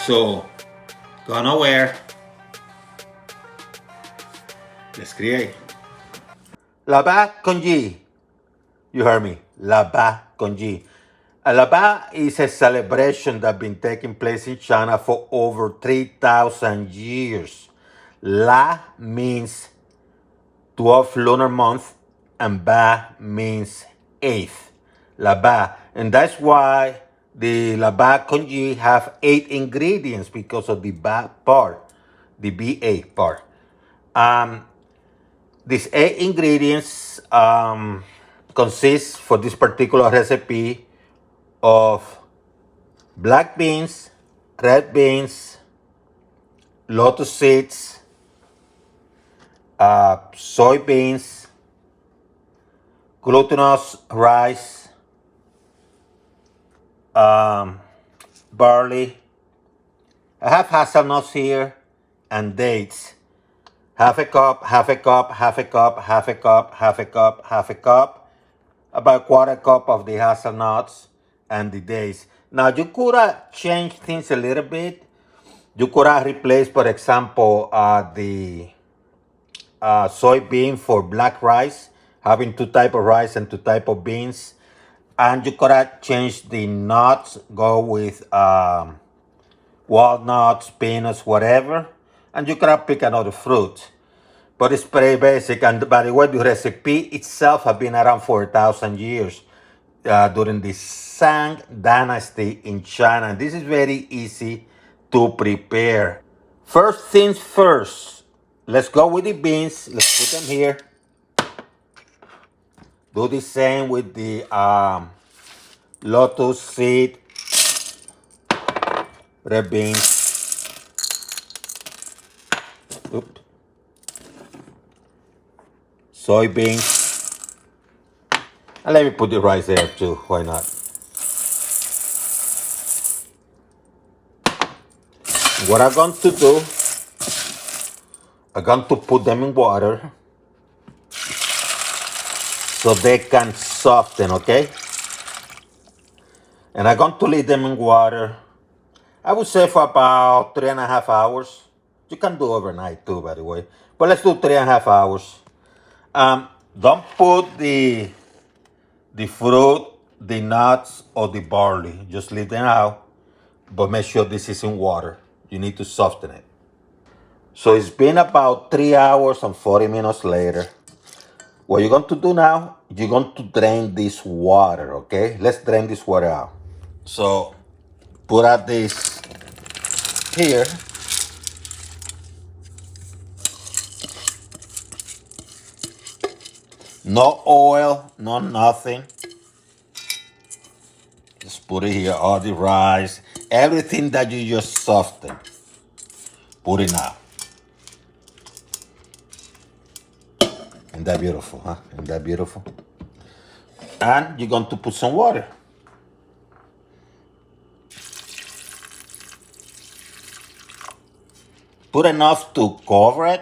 So, go nowhere. Let's create. Laba Congee. You heard me. Laba Congee. A Laba is a celebration that's been taking place in China for over 3,000 years. La means 12 lunar month and Ba means 8th. Laba. And that's why the Laba Congee have 8 ingredients because of the Ba part, the BA part. Um, these 8 ingredients consist for this particular recipe of black beans, red beans, lotus seeds, soybeans, glutinous rice, barley. I have hazelnuts here and dates. Half a cup, half a cup, half a cup, half a cup, half a cup, half a cup. About quarter cup of the hazelnuts and the dates. Now you could change things a little bit. You could replace, for example, the soybean for black rice, having 2 type of rice and 2 type of beans. And you could change the nuts, go with walnuts, peanuts, whatever. And you could pick another fruit. But it's pretty basic. And by the way, the recipe itself has been around for 1,000 years during the Shang Dynasty in China. And this is very easy to prepare. First things first, let's go with the beans. Let's put them here. Do the same with the lotus seed, red beans. Oops. Soybeans. And let me put the rice there too. Why not? What I'm going to do, I'm going to put them in water so they can soften, okay? And I'm going to leave them in water, I would say, for about 3.5 hours. You can do overnight too, by the way. But let's do 3.5 hours. Don't put the fruit, the nuts, or the barley. Just leave them out. But make sure this is in water. You need to soften it. So it's been about 3 hours and 40 minutes later. What you're going to do now, you're going to drain this water, okay? Let's drain this water out. So put out this here. No oil, no nothing. Just put it here, all the rice, everything that you just softened. Put it now. Isn't that beautiful, huh? Isn't that beautiful? And you're going to put some water. Put enough to cover it.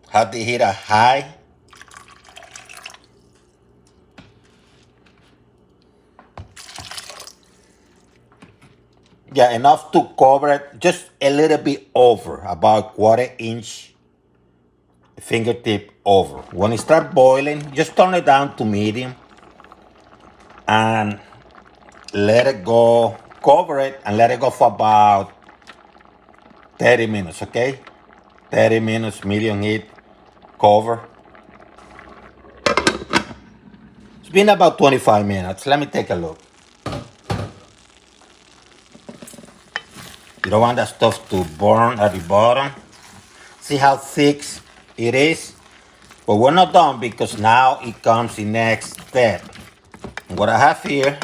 Have the heat high. Yeah, enough to cover it, just a little bit over, about 1/4 inch fingertip over. When it starts boiling, just turn it down to medium and let it go, cover it and let it go for about 30 minutes, okay? 30 minutes, medium heat, cover. It's been about 25 minutes. Let me take a look. You don't want that stuff to burn at the bottom. See how thick it is? But we're not done because now it comes the next step. And what I have here,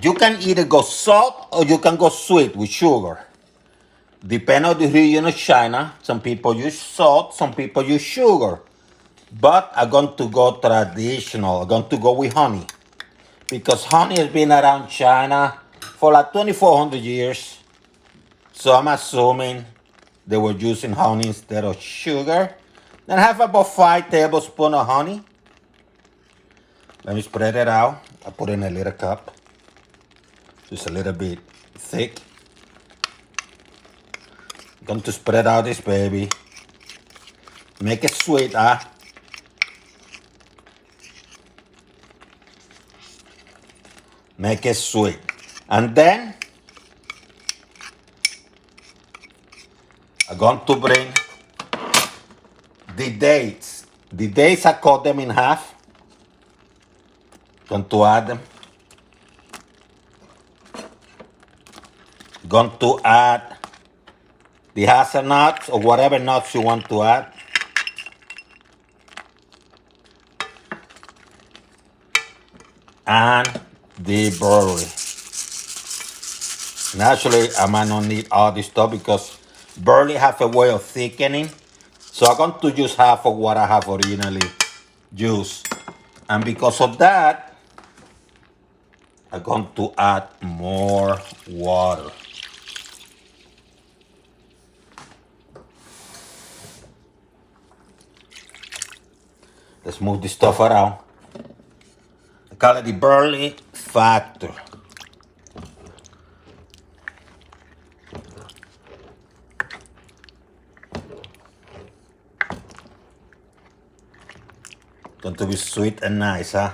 you can either go salt or you can go sweet with sugar. Depending on the region of China, some people use salt, some people use sugar. But I'm going to go traditional. I'm going to go with honey. Because honey has been around China for like 2,400 years. So I'm assuming they were using honey instead of sugar. Then I have about 5 tablespoons of honey. Let me spread it out. I put it in a little cup. Just a little bit thick. I'm going to spread out this baby. Make it sweet, huh? Make it sweet. And then I'm going to bring the dates. The dates, I cut them in half. Going to add them. Going to add the hazelnuts or whatever nuts you want to add. And the barley. Naturally, I might not need all this stuff because barley have a way of thickening. So I'm going to use half of what I have originally used. And because of that, I'm going to add more water. Let's move this stuff around. I call it the barley factor. Going to be sweet and nice, huh?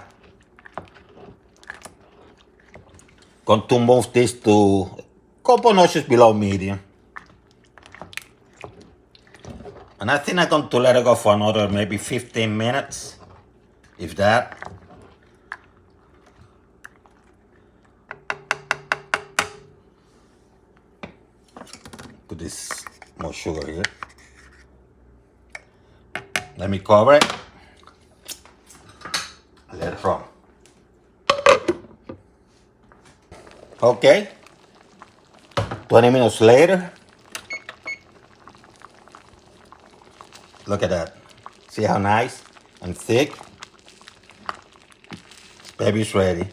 Going to move this to a couple notches below medium. And I think I'm going to let it go for another maybe 15 minutes, if that. Put this more sugar here. Let me cover it. Let it run. Okay. 20 minutes later. Look at that. See how nice and thick? Baby's ready.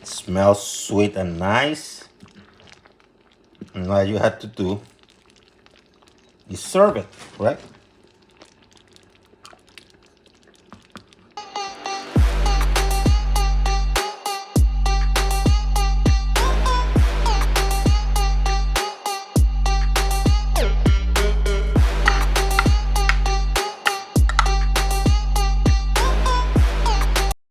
It smells sweet and nice. And all you have to do is serve it, right?